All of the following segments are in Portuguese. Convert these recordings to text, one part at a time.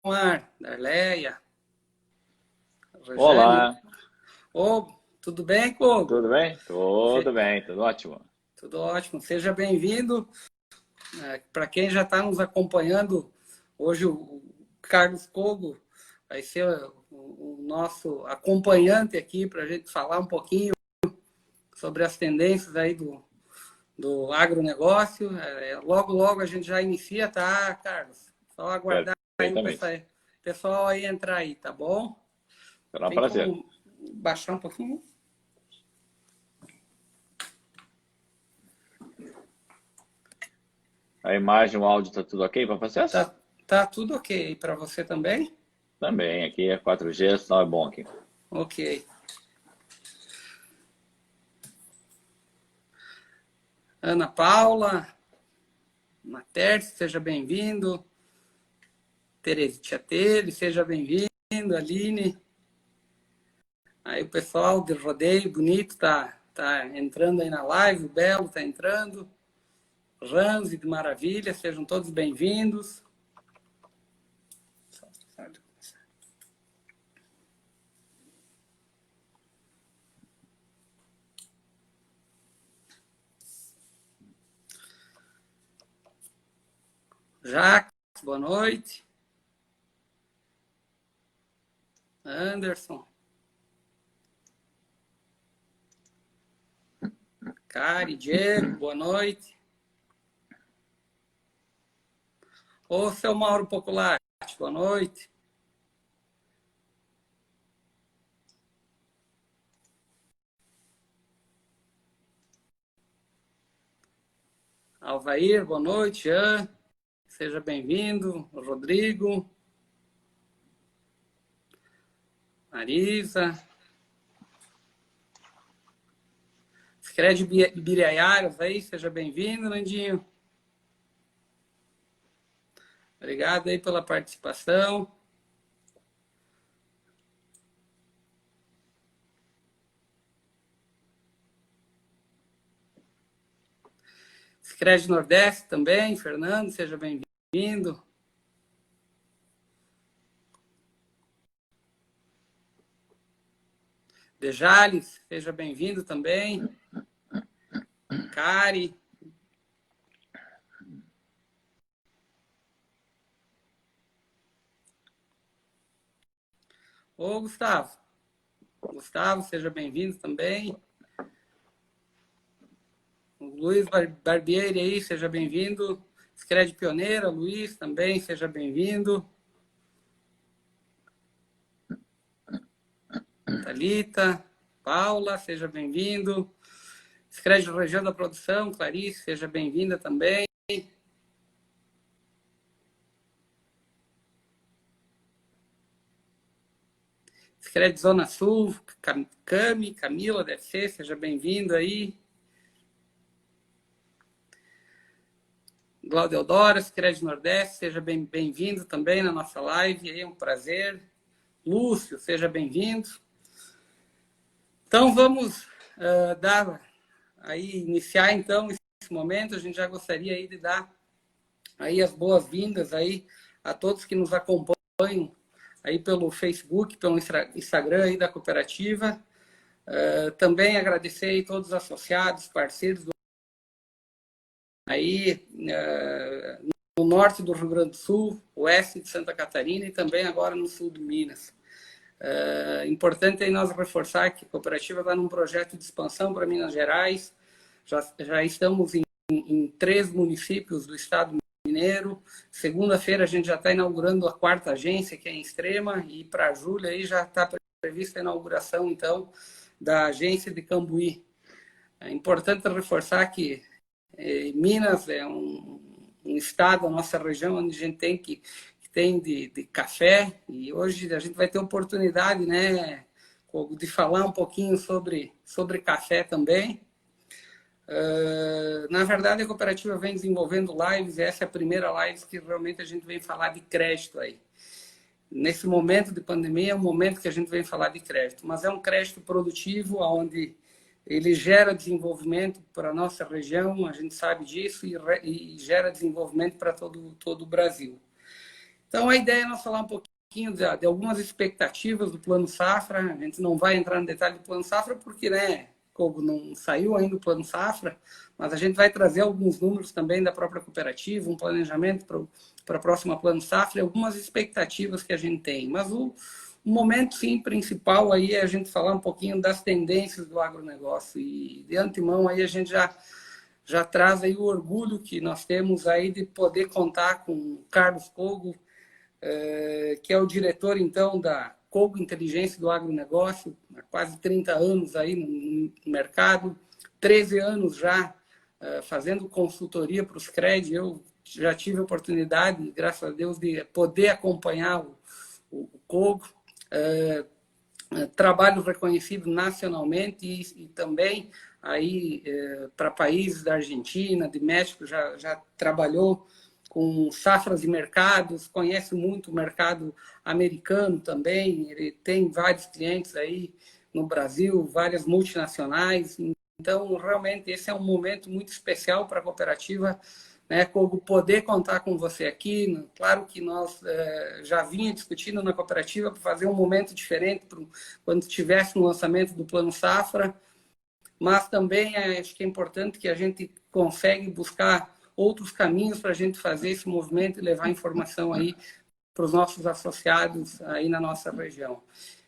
Mar, Darleia, Rogério. Olá, Ô, tudo bem, Kogo? tudo bem? Se- Tudo bem, tudo ótimo. Tudo ótimo. Seja bem-vindo. Para quem já está nos acompanhando, hoje o Carlos Kogo vai ser o nosso acompanhante aqui para a gente falar um pouquinho sobre as tendências aí do agronegócio. Logo, logo a gente já inicia, tá, Carlos? Só aguardar aí o Perfeitamente. pessoal aí entrar aí, tá bom? Será um Tem prazer. como baixar um pouquinho? A imagem, o áudio, tá tudo ok para vocês? Tá tudo ok para você também? Também, aqui é 4G, sinal é bom aqui. Ok. Ana Paula, Matércio, seja bem-vindo. Terezinha Tele, seja bem-vindo. Aline. Aí o pessoal de rodeio bonito tá entrando aí na live. O Belo tá entrando. Ranzi de Maravilha, sejam todos bem-vindos. Jacques, boa noite. Anderson. Cari, Diego, boa noite. Ô, seu Mauro Popular, boa noite. Alvair, boa noite. Jean, seja bem-vindo. Rodrigo. Marisa. Scred Biraiaras aí, seja bem-vindo, Nandinho. Obrigado aí pela participação. Scred Nordeste também, Fernando, seja bem-vindo. Dejales, seja bem-vindo também. Cari. Ô, Gustavo. Gustavo, seja bem-vindo também. O Luiz Barbieri aí, seja bem-vindo. Scred Pioneira, Luiz também, seja bem-vindo. Thalita, Paula, seja bem-vindo. Scred Região da Produção, Clarice, seja bem-vinda também. Scred Zona Sul, Cami, Camila, deve ser, seja bem-vindo aí. Glaudio Eudora, Scred Nordeste, seja bem-vindo também na nossa live, é um prazer. Lúcio, seja bem-vindo. Então, vamos iniciar então esse momento. A gente já gostaria aí de dar aí as boas-vindas aí a todos que nos acompanham aí pelo Facebook, pelo Instagram aí da cooperativa. Também agradecer aí todos os associados, parceiros aí no norte do Rio Grande do Sul, oeste de Santa Catarina e também agora no sul de Minas. Importante aí nós reforçar que a cooperativa está num projeto de expansão para Minas Gerais. Já estamos em 3 municípios do estado mineiro. Segunda-feira a gente já está inaugurando a 4ª agência, que é em Extrema, e para julho aí já está prevista a inauguração, então, da agência de Cambuí. É importante reforçar que Minas é um estado, a nossa região, onde a gente tem de café, e hoje a gente vai ter oportunidade, né, de falar um pouquinho sobre café também. Na verdade, a cooperativa vem desenvolvendo lives, e essa é a primeira live que realmente a gente vem falar de crédito aí. Nesse momento de pandemia, é um momento que a gente vem falar de crédito, mas é um crédito produtivo, onde ele gera desenvolvimento para a nossa região, a gente sabe disso, e gera desenvolvimento para todo o Brasil. Então, a ideia é nós falar um pouquinho de algumas expectativas do Plano Safra. A gente não vai entrar no detalhe do Plano Safra, porque, né, como não saiu ainda o Plano Safra, mas a gente vai trazer alguns números também da própria cooperativa, um planejamento para a próxima Plano Safra, e algumas expectativas que a gente tem. Mas o momento, sim, principal aí é a gente falar um pouquinho das tendências do agronegócio. E, de antemão, aí a gente já traz aí o orgulho que nós temos aí de poder contar com o Carlos Cogo, que é o diretor, então, da Cogo Inteligência do Agronegócio, há quase 30 anos aí no mercado, 13 anos já fazendo consultoria para os CRED. Eu já tive a oportunidade, graças a Deus, de poder acompanhar o Cogo. Trabalho reconhecido nacionalmente e também aí para países da Argentina, de México, já trabalhou com safras de mercados, conhece muito o mercado americano também. Ele tem vários clientes aí no Brasil, várias multinacionais. Então, realmente, esse é um momento muito especial para a cooperativa, né, Cogo, poder contar com você aqui. Claro que nós já vinha discutindo na cooperativa para fazer um momento diferente quando tivesse um lançamento do Plano Safra, mas também acho que é importante que a gente consegue buscar outros caminhos para a gente fazer esse movimento e levar informação aí para os nossos associados aí na nossa região.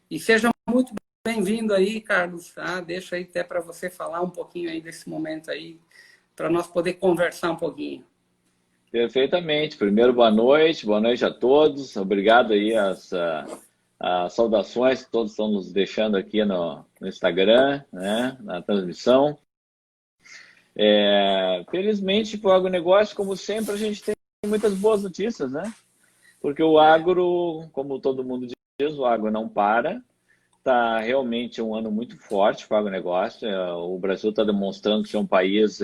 E seja muito bem-vindo aí, Carlos. Tá? Deixa aí até para você falar um pouquinho aí desse momento aí, para nós poder conversar um pouquinho. Perfeitamente. Primeiro, boa noite a todos. Obrigado aí as saudações que todos estão nos deixando aqui no Instagram, né, na transmissão. Felizmente, para o agronegócio, como sempre, a gente tem muitas boas notícias, né? Porque o agro, como todo mundo diz, o agro não para. Está realmente um ano muito forte para o agronegócio. O Brasil está demonstrando ser um país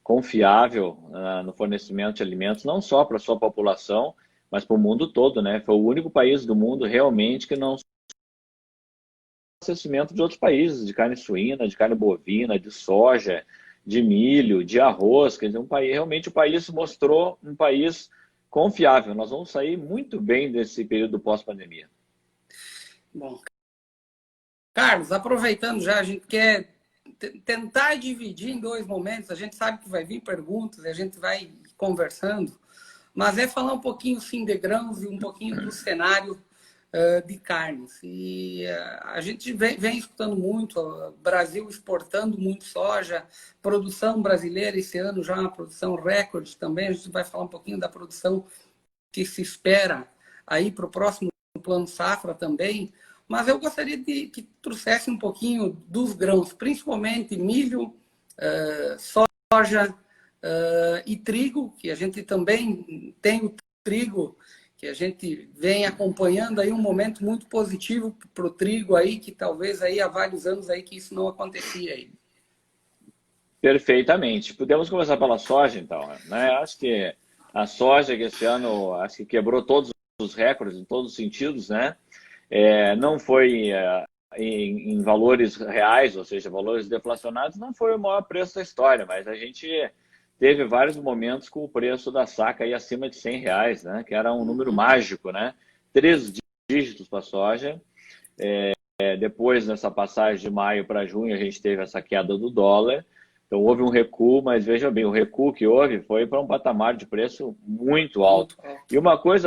confiável no fornecimento de alimentos, não só para a sua população, mas para o mundo todo, né? Foi o único país do mundo realmente que não abastecimento de outros países, de carne suína, de carne bovina, de soja, de milho, de arroz. Quer dizer, realmente o país mostrou um país confiável. Nós vamos sair muito bem desse período pós-pandemia. Bom, Carlos, aproveitando já, a gente quer tentar dividir em dois momentos. A gente sabe que vai vir perguntas, a gente vai conversando, mas é falar um pouquinho, sim, de grãos e um pouquinho do cenário de carnes. E a gente vem escutando muito, o Brasil exportando muito soja, produção brasileira esse ano já uma produção recorde também. A gente vai falar um pouquinho da produção que se espera aí para o próximo Plano Safra também. Mas eu gostaria que trouxesse um pouquinho dos grãos, principalmente milho, soja e trigo, que a gente também tem o trigo, que a gente vem acompanhando aí um momento muito positivo para o trigo aí, que talvez aí há vários anos aí que isso não acontecia aí. Perfeitamente. Podemos começar pela soja, então, né? Acho que a soja que esse ano acho que quebrou todos os recordes em todos os sentidos, né? Não foi em valores reais, ou seja, valores deflacionados, não foi o maior preço da história, mas a gente teve vários momentos com o preço da saca aí acima de R$100, né? Que era um número mágico, né? 3 dígitos para a soja. Depois, nessa passagem de maio para junho, a gente teve essa queda do dólar. Então, houve um recuo, mas veja bem, o recuo que houve foi para um patamar de preço muito alto. E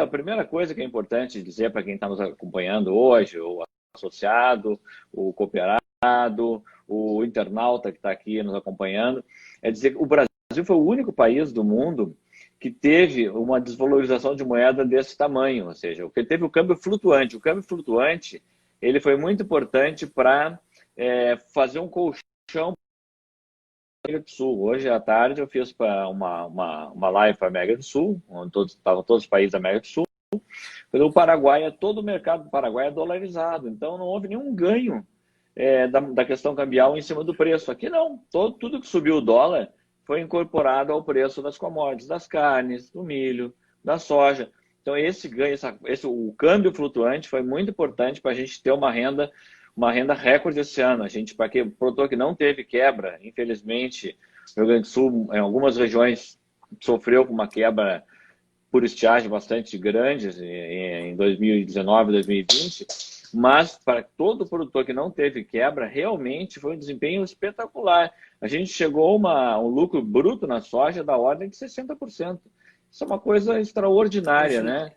a primeira coisa que é importante dizer para quem está nos acompanhando hoje, o associado, o cooperado, o internauta que está aqui nos acompanhando, é dizer que o Brasil foi o único país do mundo que teve uma desvalorização de moeda desse tamanho, ou seja, que teve o câmbio flutuante. O câmbio flutuante ele foi muito importante para fazer um colchão América do Sul. Hoje à tarde eu fiz uma live para a América do Sul, onde estavam todos os países da América do Sul. O Paraguai, todo o mercado do Paraguai é dolarizado, então não houve nenhum ganho da questão cambial em cima do preço. Aqui não, tudo que subiu o dólar foi incorporado ao preço das commodities, das carnes, do milho, da soja. Então esse ganho, o câmbio flutuante foi muito importante para a gente ter uma renda recorde esse ano. A gente, para que produtor que não teve quebra, infelizmente, o Rio Grande do Sul, em algumas regiões, sofreu com uma quebra por estiagem bastante grandes em 2019, 2020, mas para todo produtor que não teve quebra, realmente foi um desempenho espetacular. A gente chegou a um lucro bruto na soja da ordem de 60%. Isso é uma coisa extraordinária, né?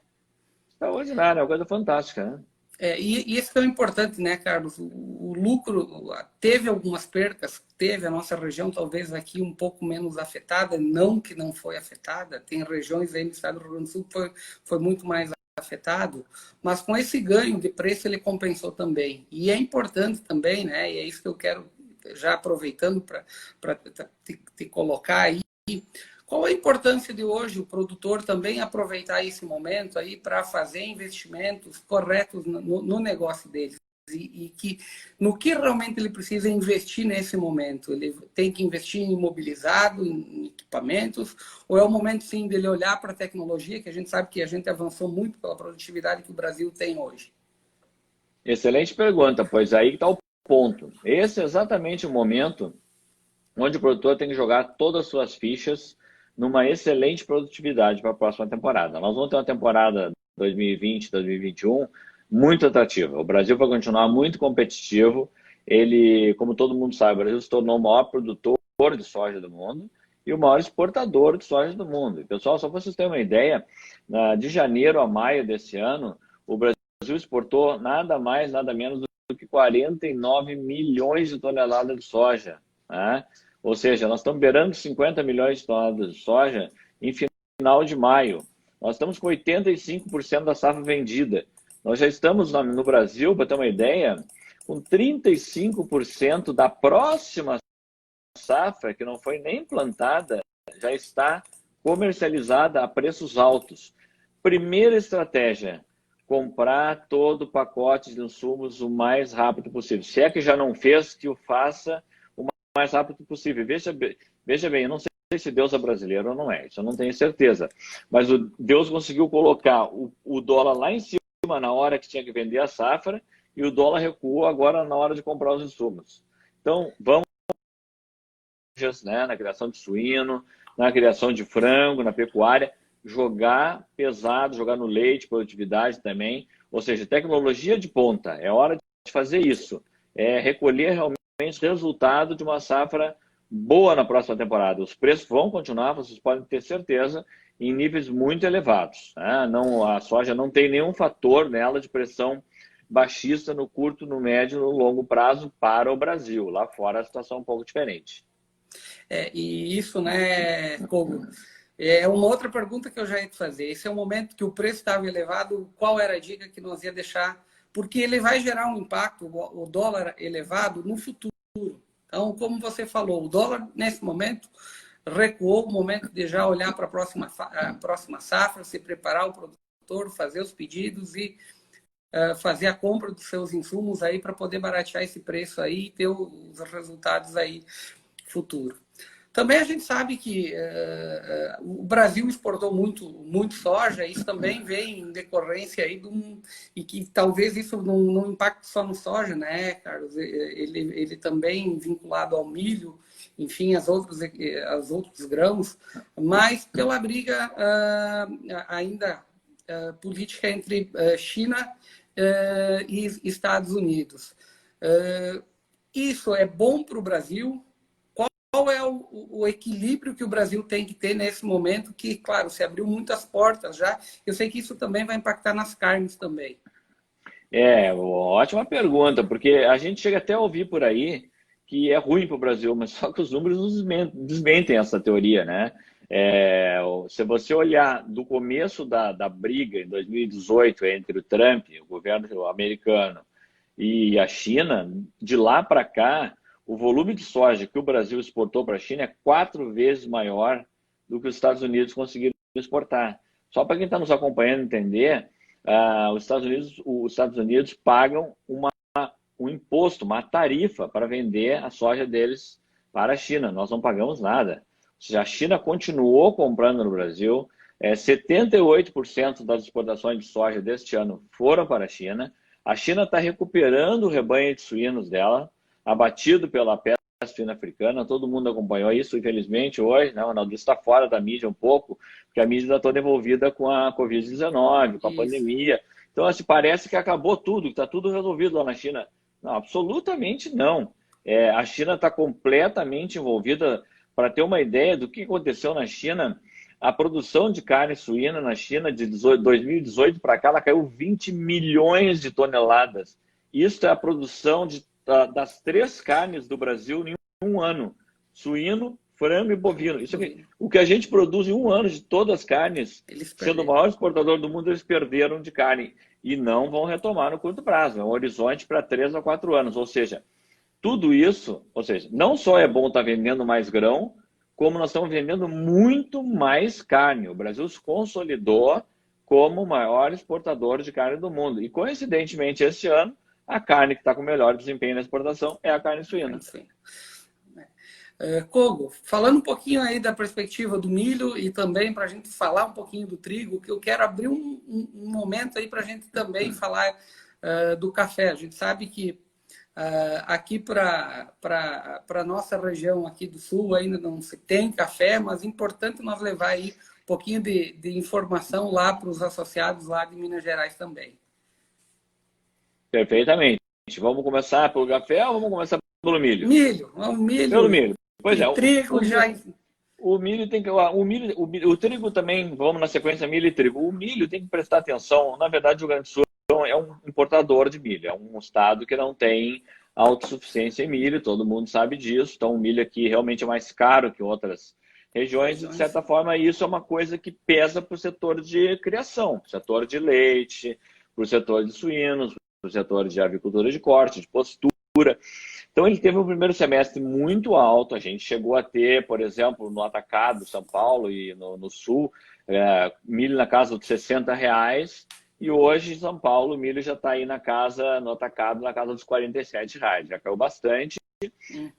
Extraordinária, é uma coisa fantástica, né? E isso que é importante, né, Carlos? O lucro teve algumas percas, teve a nossa região talvez aqui um pouco menos afetada, não que não foi afetada, tem regiões aí no estado do Rio Grande do Sul que foi muito mais afetado, mas com esse ganho de preço ele compensou também. E é importante também, né, e é isso que eu quero, já aproveitando para te colocar aí, qual a importância de hoje o produtor também aproveitar esse momento aí para fazer investimentos corretos no negócio dele? E que no que realmente ele precisa investir nesse momento? Ele tem que investir em imobilizado, em equipamentos, ou é o momento sim dele olhar para a tecnologia, que a gente sabe que a gente avançou muito pela produtividade que o Brasil tem hoje? Excelente pergunta, pois aí está o ponto. Esse é exatamente o momento onde o produtor tem que jogar todas as suas fichas numa excelente produtividade para a próxima temporada. Nós vamos ter uma temporada 2020, 2021 muito atrativa. O Brasil vai continuar muito competitivo. Ele, como todo mundo sabe, o Brasil se tornou o maior produtor de soja do mundo e o maior exportador de soja do mundo. E, pessoal, só para vocês terem uma ideia, de janeiro a maio desse ano, o Brasil exportou nada mais, nada menos do que 49 milhões de toneladas de soja, né? Ou seja, nós estamos beirando 50 milhões de toneladas de soja em final de maio. Nós estamos com 85% da safra vendida. Nós já estamos no Brasil, para ter uma ideia, com 35% da próxima safra, que não foi nem plantada, já está comercializada a preços altos. Primeira estratégia, comprar todo o pacote de insumos o mais rápido possível. Se é que já não fez, que o faça mais rápido possível. Veja bem, eu não sei se Deus é brasileiro ou não é, isso eu não tenho certeza. Mas o Deus conseguiu colocar o dólar lá em cima na hora que tinha que vender a safra e o dólar recuou agora na hora de comprar os insumos. Então, vamos, né, na criação de suíno, na criação de frango, na pecuária, jogar pesado, jogar no leite, produtividade também. Ou seja, tecnologia de ponta. É hora de fazer isso. É recolher realmente resultado de uma safra boa na próxima temporada. Os preços vão continuar, vocês podem ter certeza, em níveis muito elevados, né? Não, a soja não tem nenhum fator nela de pressão baixista no curto, no médio e no longo prazo para o Brasil. Lá fora a situação é um pouco diferente. E isso, né, Kogo, é uma outra pergunta que eu já ia te fazer. Esse é o momento que o preço estava elevado, qual era a dica que nós ia deixar? Porque ele vai gerar um impacto, o dólar elevado, no futuro. Então, como você falou, o dólar, nesse momento, recuou, o momento de já olhar para a próxima safra, se preparar o produtor, fazer os pedidos e fazer a compra dos seus insumos aí para poder baratear esse preço aí e ter os resultados aí futuro. Também a gente sabe que o Brasil exportou muito soja, isso também vem em decorrência aí e que talvez isso não impacte só no soja, né, Carlos? Ele também vinculado ao milho, enfim, aos outros grãos, mas pela briga ainda política entre China e Estados Unidos. Isso é bom para o Brasil? Qual é o equilíbrio que o Brasil tem que ter nesse momento que, claro, se abriu muitas portas já. Eu sei que isso também vai impactar nas carnes também. Ótima pergunta, porque a gente chega até a ouvir por aí que é ruim para o Brasil, mas só que os números desmentem essa teoria, né? Se você olhar do começo da briga em 2018 entre o Trump, o governo americano, e a China, de lá para cá, o volume de soja que o Brasil exportou para a China é 4 vezes maior do que os Estados Unidos conseguiram exportar. Só para quem está nos acompanhando entender, os Estados Unidos pagam um imposto, uma tarifa para vender a soja deles para a China. Nós não pagamos nada. Ou seja, a China continuou comprando no Brasil. 78% das exportações de soja deste ano foram para a China. A China está recuperando o rebanho de suínos dela, abatido pela peste suína africana, todo mundo acompanhou isso, infelizmente, hoje, né, o Ronaldo está fora da mídia um pouco, porque a mídia está toda envolvida com a Covid-19, com a pandemia. Então, assim, parece que acabou tudo, que está tudo resolvido lá na China. Não, absolutamente não. A China está completamente envolvida. Para ter uma ideia do que aconteceu na China, a produção de carne suína na China de 2018 para cá, ela caiu 20 milhões de toneladas. Isso é a produção das 3 carnes do Brasil em um ano: suíno, frango e bovino. Isso aqui, o que a gente produz em um ano de todas as carnes, sendo o maior exportador do mundo, eles perderam de carne e não vão retomar no curto prazo. É um horizonte para 3 a 4 anos. Ou seja, tudo isso, não só é bom estar vendendo mais grão, como nós estamos vendendo muito mais carne. O Brasil se consolidou como o maior exportador de carne do mundo. E, coincidentemente, esse ano, a carne que está com melhor desempenho na exportação é a carne suína. Kogo, falando um pouquinho aí da perspectiva do milho e também para a gente falar um pouquinho do trigo, que eu quero abrir um momento aí para a gente também falar do café. A gente sabe que aqui para a nossa região aqui do sul ainda não se tem café, mas é importante nós levar aí um pouquinho de informação lá para os associados lá de Minas Gerais também. Perfeitamente. Vamos começar pelo café ou vamos começar pelo milho? Milho. Pelo milho. Pois é. Trigo já... O milho tem que... O trigo também, vamos na sequência milho e trigo. O milho tem que prestar atenção. Na verdade, o Rio Grande do Sul é um importador de milho. É um estado que não tem autossuficiência em milho. Todo mundo sabe disso. Então, o milho aqui realmente é mais caro que outras regiões. De certa forma, isso é uma coisa que pesa para o setor de criação, para o setor de leite, para o setor de suínos, para o setor de avicultura de corte, de postura. Então, ele teve um primeiro semestre muito alto. A gente chegou a ter, por exemplo, no atacado São Paulo e no sul, milho na casa dos R$60. E hoje, em São Paulo, o milho já está aí no atacado, na casa dos R$47. Já caiu bastante.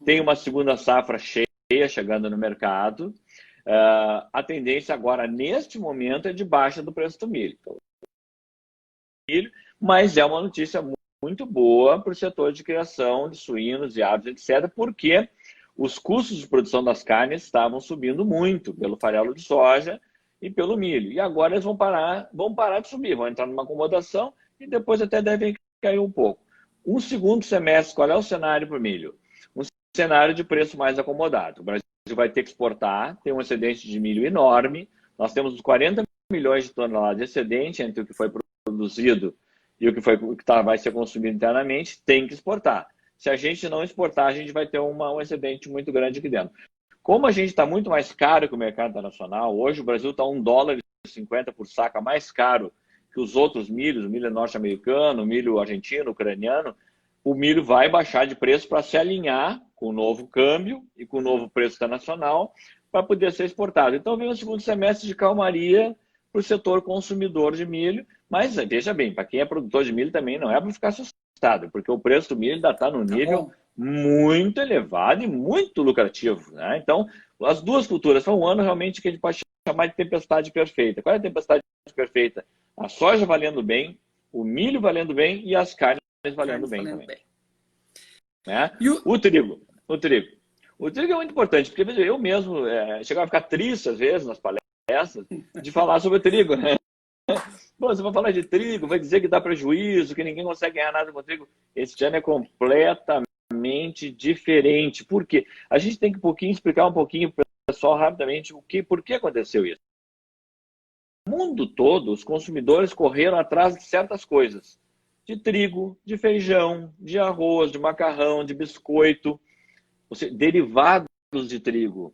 Tem uma segunda safra cheia chegando no mercado. A tendência agora, neste momento, é de baixa do preço do milho. Então, mas é uma notícia muito boa para o setor de criação de suínos, de aves, etc., porque os custos de produção das carnes estavam subindo muito pelo farelo de soja e pelo milho. E agora eles vão parar de subir, vão entrar numa acomodação e depois até devem cair um pouco. Um segundo semestre, qual é o cenário para o milho? Um cenário de preço mais acomodado. O Brasil vai ter que exportar, tem um excedente de milho enorme. Nós temos uns 40 milhões de toneladas de excedente entre o que foi produzido e o que vai ser consumido internamente. Tem que exportar. Se a gente não exportar, a gente vai ter um excedente muito grande aqui dentro. Como a gente está muito mais caro que o mercado internacional, hoje o Brasil está $1,50 por saca mais caro que os outros milhos, o milho norte-americano, o milho argentino, ucraniano. O milho vai baixar de preço para se alinhar com o novo câmbio e com o novo preço internacional para poder ser exportado. Então vem um segundo semestre de calmaria para o setor consumidor de milho. Mas veja bem, para quem é produtor de milho também não é para ficar assustado, porque o preço do milho ainda está num nível muito elevado e muito lucrativo, né? Então, as duas culturas são um ano realmente que a gente pode chamar de tempestade perfeita. Qual é a tempestade perfeita? A soja valendo bem, o milho valendo bem e as carnes valendo bem também. Né? O trigo. O trigo é muito importante, porque veja, eu mesmo chegava a ficar triste às vezes nas palestras de falar sobre o trigo, né? Bom, você vai falar de trigo, vai dizer que dá prejuízo, que ninguém consegue ganhar nada com trigo. Esse ano é completamente diferente. Por quê? A gente tem que explicar um pouquinho para o pessoal rapidamente por que aconteceu isso. No mundo todo, os consumidores correram atrás de certas coisas. De trigo, de feijão, de arroz, de macarrão, de biscoito, derivados de trigo,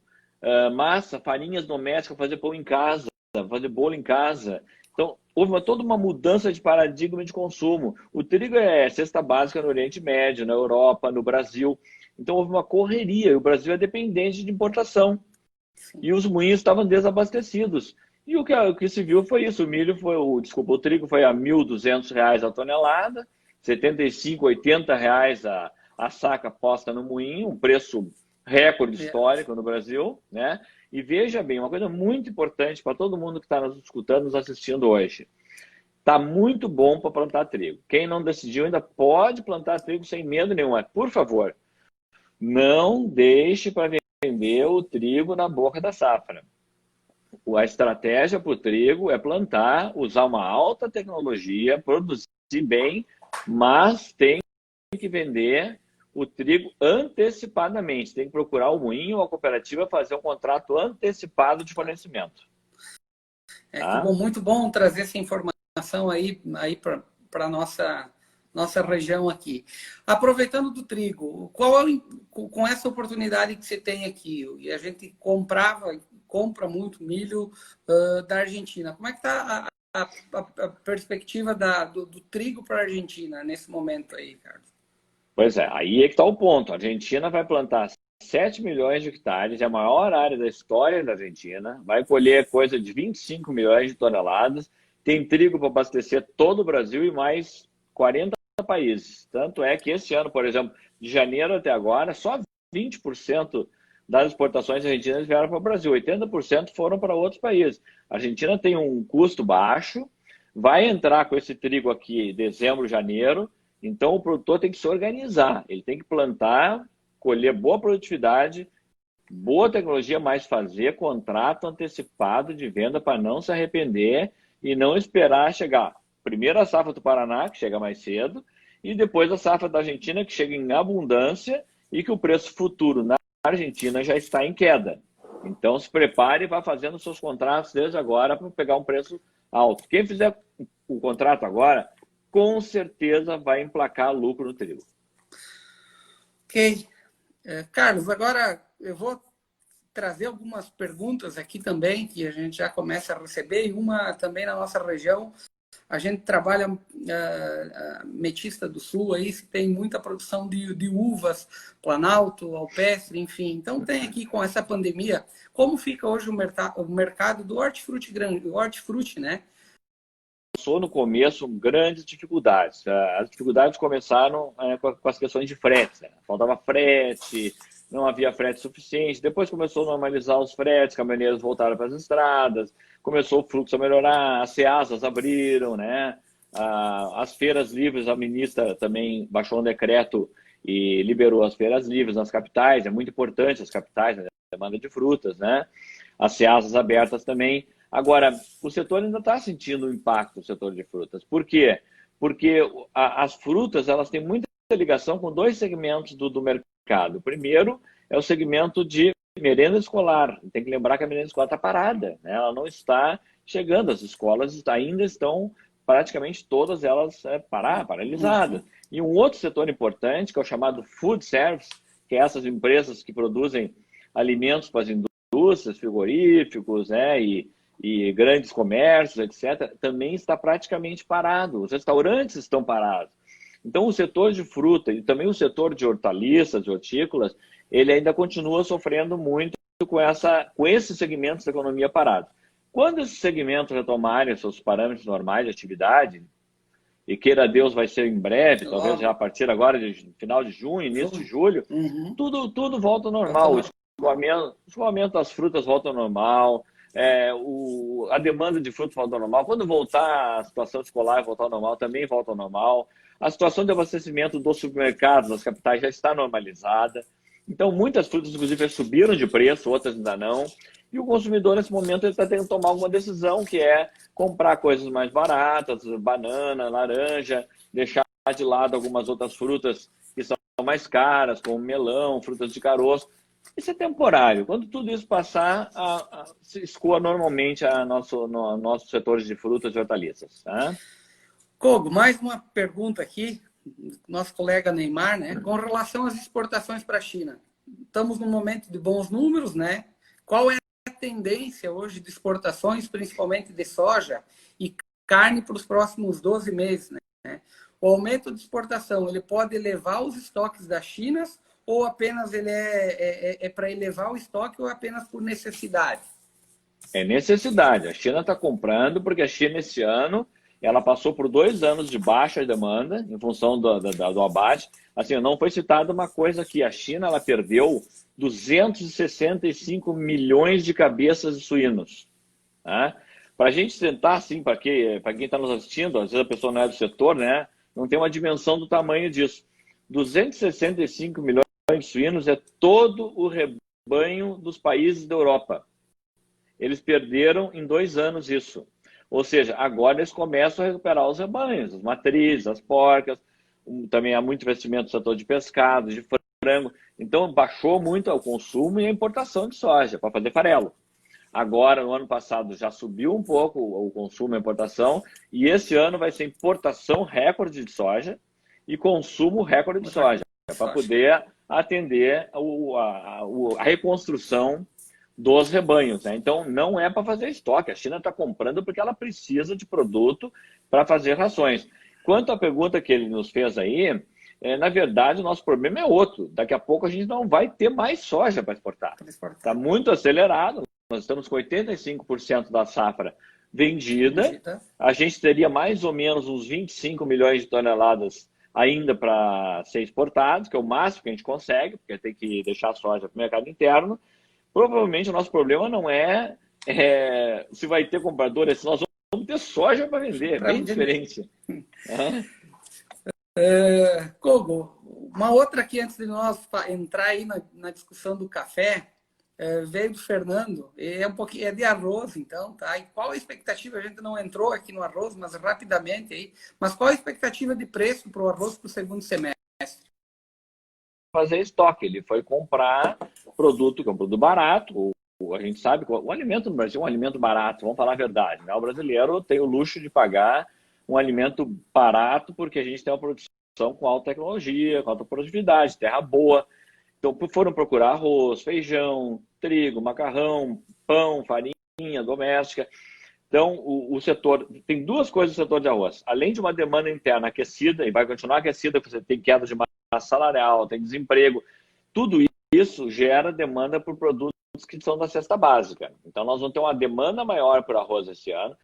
massa, farinhas domésticas, fazer pão em casa, fazer bolo em casa. Então, houve toda uma mudança de paradigma de consumo. O trigo é cesta básica no Oriente Médio, na Europa, no Brasil. Então, houve uma correria. E o Brasil é dependente de importação. E os moinhos estavam desabastecidos. E o que se viu foi isso. O trigo foi a R$1.200 a tonelada, R$75, R$80 a saca posta no moinho, um preço recorde histórico no Brasil, né? E veja bem, uma coisa muito importante para todo mundo que está nos escutando, nos assistindo hoje. Está muito bom para plantar trigo. Quem não decidiu ainda pode plantar trigo sem medo nenhum. Por favor, Não deixe para vender o trigo na boca da safra. A estratégia para o trigo é plantar, usar uma alta tecnologia, produzir bem, mas tem que vender o trigo antecipadamente. Tem que procurar o moinho ou a cooperativa fazer um contrato antecipado de fornecimento. Que bom, muito bom trazer essa informação aí para a nossa região aqui. Aproveitando do trigo, com essa oportunidade que você tem aqui, e a gente compra muito milho da Argentina, como é que está a perspectiva do trigo para a Argentina nesse momento aí, Carlos? Pois é, aí é que está o ponto. A Argentina vai plantar 7 milhões de hectares, é a maior área da história da Argentina, vai colher coisa de 25 milhões de toneladas, tem trigo para abastecer todo o Brasil e mais 40 países. Tanto é que esse ano, por exemplo, de janeiro até agora, só 20% das exportações argentinas vieram para o Brasil, 80% foram para outros países. A Argentina tem um custo baixo, vai entrar com esse trigo aqui em dezembro, janeiro, então o produtor tem que se organizar, ele tem que plantar, colher boa produtividade, boa tecnologia, mas fazer contrato antecipado de venda para não se arrepender e não esperar chegar. Primeiro a safra do Paraná, que chega mais cedo, e depois a safra da Argentina, que chega em abundância e que o preço futuro na Argentina já está em queda. Então se prepare e vá fazendo seus contratos desde agora para pegar um preço alto. Quem fizer o contrato agora, com certeza vai emplacar lucro no trigo. Ok. Carlos, agora eu vou trazer algumas perguntas aqui também, que a gente já começa a receber, e uma também na nossa região. A gente trabalha Metista do Sul, aí tem muita produção de uvas, Planalto, Alpestre, enfim. Então tem aqui com essa pandemia, como fica hoje o mercado do hortifruti grande, o hortifruti, né? Começou no começo grandes dificuldades. As dificuldades começaram com as questões de frete. Né? Faltava frete, não havia frete suficiente. Depois começou a normalizar os fretes, caminhoneiros voltaram para as estradas, começou o fluxo a melhorar, as ceasas abriram, né? As feiras livres, a ministra também baixou um decreto e liberou as feiras livres nas capitais. É muito importante as capitais, né? A demanda de frutas, né? As ceasas abertas também. Agora, o setor ainda está sentindo o impacto do setor de frutas. Por quê? Porque as frutas elas têm muita ligação com dois segmentos do mercado. O primeiro é o segmento de merenda escolar. Tem que lembrar que a merenda escolar está parada, né? Ela não está chegando. As escolas ainda estão praticamente todas elas paralisadas. E um outro setor importante, que é o chamado food service, que é essas empresas que produzem alimentos para as indústrias, frigoríficos, né? E grandes comércios, etc., também está praticamente parado. Os restaurantes estão parados. Então, o setor de fruta e também o setor de hortaliças, de hortícolas, ele ainda continua sofrendo muito com esses segmentos da economia parados. Quando esses segmentos retomarem seus parâmetros normais de atividade, e queira Deus vai ser em breve, talvez já a partir agora, de final de junho, início de julho, tudo volta ao normal. O escoamento das frutas volta ao normal, a demanda de frutas volta ao normal. Quando voltar a situação escolar voltar ao normal, também volta ao normal. A situação de abastecimento dos supermercados das capitais já está normalizada. Então, muitas frutas, inclusive, subiram de preço, outras ainda não. E o consumidor, nesse momento, ele está tendo que tomar alguma decisão, que é comprar coisas mais baratas, banana, laranja, deixar de lado algumas outras frutas que são mais caras, como melão, frutas de caroço. Isso é temporário. Quando tudo isso passar, se escoa normalmente no nosso setor de frutas e hortaliças. Tá? Kogo, mais uma pergunta aqui, nosso colega Neymar, né? Com relação às exportações para a China. Estamos num momento de bons números, né? Qual é a tendência hoje de exportações, principalmente de soja e carne para os próximos 12 meses, né? O aumento de exportação, ele pode elevar os estoques da China ou apenas ele é para elevar o estoque ou apenas por necessidade? É necessidade. A China está comprando porque a China, esse ano, ela passou por 2 anos de baixa demanda em função do abate. Assim, não foi citada uma coisa aqui. A China ela perdeu 265 milhões de cabeças de suínos. Tá? Para a gente tentar, assim, para quem está nos assistindo, às vezes a pessoa não é do setor, né? Não tem uma dimensão do tamanho disso. 265 milhões de suínos é todo o rebanho dos países da Europa. Eles perderam em 2 anos isso. Ou seja, agora eles começam a recuperar os rebanhos, as matrizes, as porcas, também há muito investimento no setor de pescado, de frango. Então, baixou muito o consumo e a importação de soja para fazer farelo. Agora, no ano passado, já subiu um pouco o consumo e a importação, e esse ano vai ser importação recorde de soja e consumo recorde de soja, para poder atender a reconstrução dos rebanhos, né? Então, não é para fazer estoque. A China está comprando porque ela precisa de produto para fazer rações. Quanto à pergunta que ele nos fez aí, na verdade, o nosso problema é outro. Daqui a pouco a gente não vai ter mais soja para exportar. Está muito acelerado. Nós estamos com 85% da safra vendida. A gente teria mais ou menos uns 25 milhões de toneladas ainda para ser exportados, que é o máximo que a gente consegue, porque tem que deixar a soja para o mercado interno. Provavelmente o nosso problema não é se vai ter comprador, se nós vamos ter soja para vender, bem diferente. Kogo, uma outra aqui antes de nós entrar aí na discussão do café, veio do Fernando, é de arroz, então, tá? E qual a expectativa? A gente não entrou aqui no arroz, mas rapidamente aí, mas qual a expectativa de preço para o arroz para o segundo semestre? Fazer estoque, ele foi comprar produto que é um produto barato. A gente sabe que o alimento no Brasil é um alimento barato, vamos falar a verdade, né? O brasileiro tem o luxo de pagar um alimento barato porque a gente tem uma produção com alta tecnologia, com alta produtividade, terra boa. Então foram procurar arroz, feijão, trigo, macarrão, pão, farinha doméstica. Então o setor, tem duas coisas no setor de arroz. Além de uma demanda interna aquecida, e vai continuar aquecida, porque você tem queda de massa salarial, tem desemprego, tudo isso gera demanda por produtos que são da cesta básica. Então nós vamos ter uma demanda maior por arroz esse ano,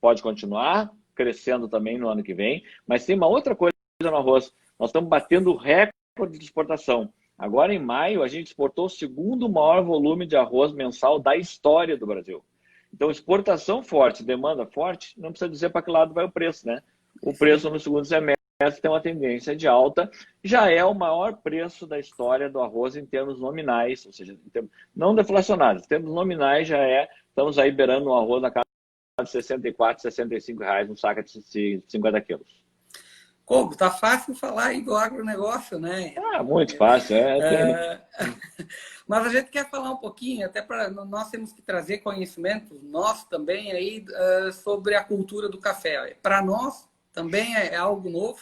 pode continuar crescendo também no ano que vem, mas tem uma outra coisa no arroz, nós estamos batendo recorde de exportação. Agora em maio a gente exportou o segundo maior volume de arroz mensal da história do Brasil. Então exportação forte, demanda forte, não precisa dizer para que lado vai o preço, né? O preço no segundo semestre tem uma tendência de alta, já é o maior preço da história do arroz em termos nominais, ou seja, não deflacionários, em termos nominais estamos aí beirando um arroz na casa de 64, 65 reais, um saco de 50 quilos. Como? Tá fácil falar aí do agronegócio, né? Muito fácil. Mas a gente quer falar um pouquinho, até para nós temos que trazer conhecimento nosso também aí sobre a cultura do café. Para nós também é algo novo.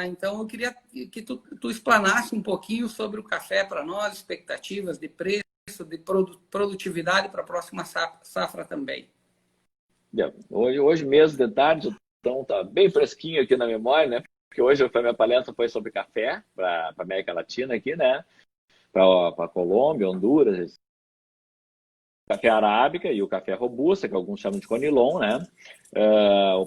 Então eu queria que tu explanasse um pouquinho sobre o café para nós, expectativas de preço, de produtividade para a próxima safra também. Hoje mesmo, de tarde, então tá bem fresquinho aqui na memória, né? Porque hoje a minha palestra foi sobre café para a América Latina aqui, né? Para Colômbia, Honduras, café arábica e o café robusta, que alguns chamam de conilon, né?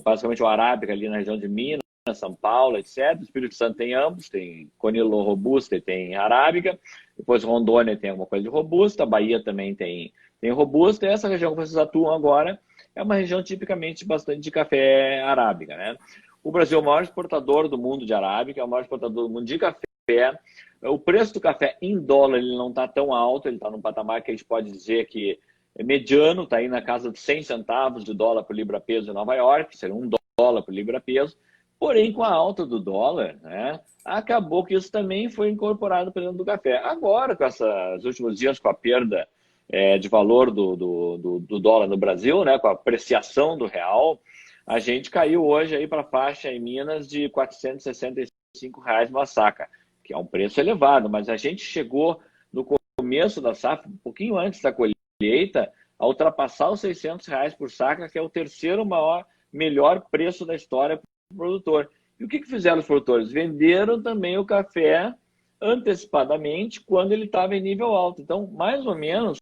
Basicamente o arábica ali na região de Minas, São Paulo, etc. O Espírito Santo tem ambos, tem conilon robusta e tem arábica. Depois Rondônia tem alguma coisa de robusta, Bahia também tem robusta. E essa região que vocês atuam agora é uma região tipicamente bastante de café arábica, né? O Brasil é o maior exportador do mundo de arábica, é o maior exportador do mundo de café. O preço do café em dólar ele não está tão alto, ele está num patamar que a gente pode dizer que é mediano, está aí na casa de 100 centavos de dólar por libra-peso em Nova York, seria $1 por libra-peso. Porém, com a alta do dólar, né, acabou que isso também foi incorporado para dentro do café. Agora, com esses últimos dias, com a perda de valor do dólar no Brasil, né, com a apreciação do real, a gente caiu hoje aí para a faixa em Minas de R$ 465 uma saca, que é um preço elevado, mas a gente chegou no começo da safra, um pouquinho antes da colheita, a ultrapassar os R$ 600 por saca, que é o terceiro melhor preço da história para o produtor. E o que fizeram os produtores? Venderam também o café antecipadamente quando ele estava em nível alto. Então, mais ou menos,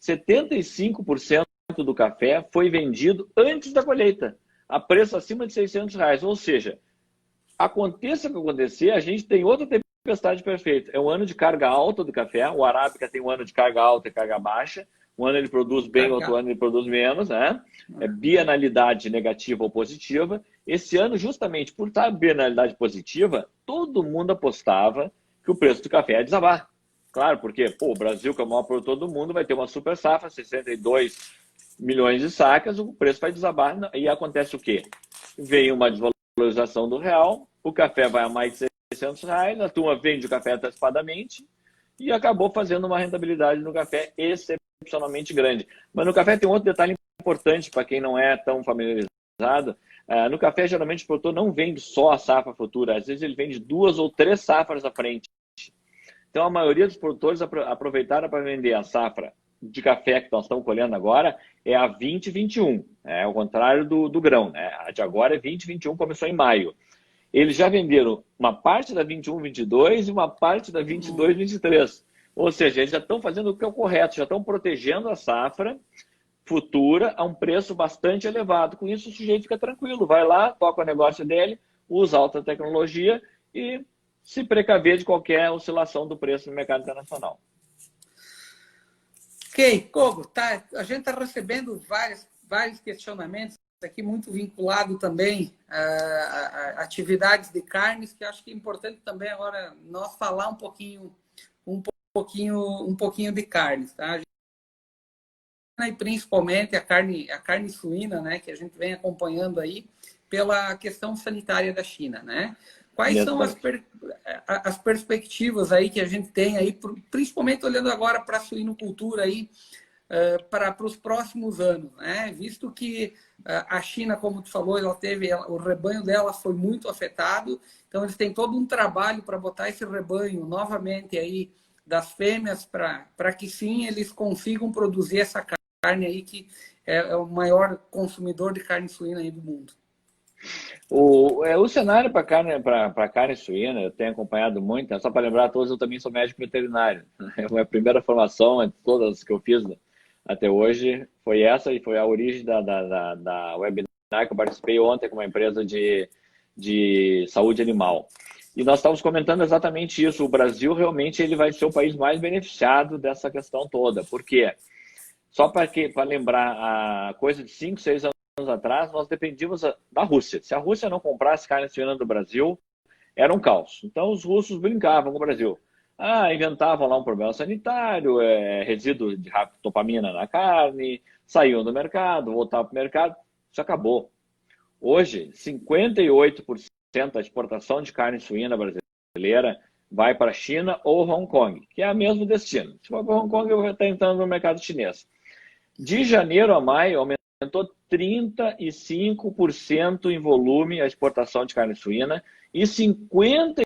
75% do café foi vendido antes da colheita, a preço acima de R$ 600. Ou seja, aconteça o que acontecer, a gente tem outra tempestade perfeita. É um ano de carga alta do café, o arábica tem um ano de carga alta e carga baixa, um ano ele produz bem, outro ano ele produz menos, né? É bienalidade negativa ou positiva. Esse ano, justamente por estar bienalidade positiva, todo mundo apostava que o preço do café ia desabar. Claro, porque o Brasil, que é o maior produtor do mundo, vai ter uma super safra, 62 milhões de sacas, o preço vai desabar. E acontece o quê? Vem uma desvalorização do real, o café vai a mais de R$ 600, a turma vende o café antecipadamente e acabou fazendo uma rentabilidade no café excepcionalmente grande. Mas no café tem outro detalhe importante para quem não é tão familiarizado. No café, geralmente, o produtor não vende só a safra futura, às vezes ele vende 2 ou 3 safras à frente. Então, a maioria dos produtores aproveitaram para vender a safra de café que nós estamos colhendo agora é a 2021, é o contrário do grão, né? A de agora é 2021, começou em maio. Eles já venderam uma parte da 21-22 e uma parte da 22-23. Ou seja, eles já estão fazendo o que é o correto, já estão protegendo a safra futura a um preço bastante elevado. Com isso, o sujeito fica tranquilo, vai lá, toca o negócio dele, usa alta tecnologia e se precaver de qualquer oscilação do preço no mercado internacional. Ok, Kogo, tá, a gente está recebendo vários questionamentos aqui, muito vinculado também a atividades de carnes, que acho que é importante também agora nós falar um pouquinho de carnes, tá? E principalmente a carne suína, né, que a gente vem acompanhando aí pela questão sanitária da China, né? Quais são as perspectivas aí que a gente tem aí, principalmente olhando agora para a suinocultura aí, para os próximos anos, né? Visto que a China, como tu falou, o rebanho dela foi muito afetado, então eles têm todo um trabalho para botar esse rebanho novamente aí das fêmeas para que sim eles consigam produzir essa carne aí que é o maior consumidor de carne suína aí do mundo. O cenário para carne suína, eu tenho acompanhado muito, só para lembrar a todos, eu também sou médico veterinário. A minha primeira formação, todas que eu fiz até hoje, foi essa e foi a origem da webinar que eu participei ontem com uma empresa de saúde animal. E nós estávamos comentando exatamente isso. O Brasil realmente ele vai ser o país mais beneficiado dessa questão toda. Por quê? Só para lembrar, a coisa de 5, 6 anos atrás, nós dependíamos da Rússia. Se a Rússia não comprasse carne suína do Brasil, era um caos. Então, os russos brincavam com o Brasil. Inventavam lá um problema sanitário, resíduo de ractopamina na carne, saíam do mercado, voltavam para o mercado. Isso acabou. Hoje, 58% da exportação de carne suína brasileira vai para a China ou Hong Kong, que é o mesmo destino. Se for para Hong Kong, eu vou estar entrando no mercado chinês. De janeiro a maio, aumentou 35% em volume a exportação de carne suína e 57%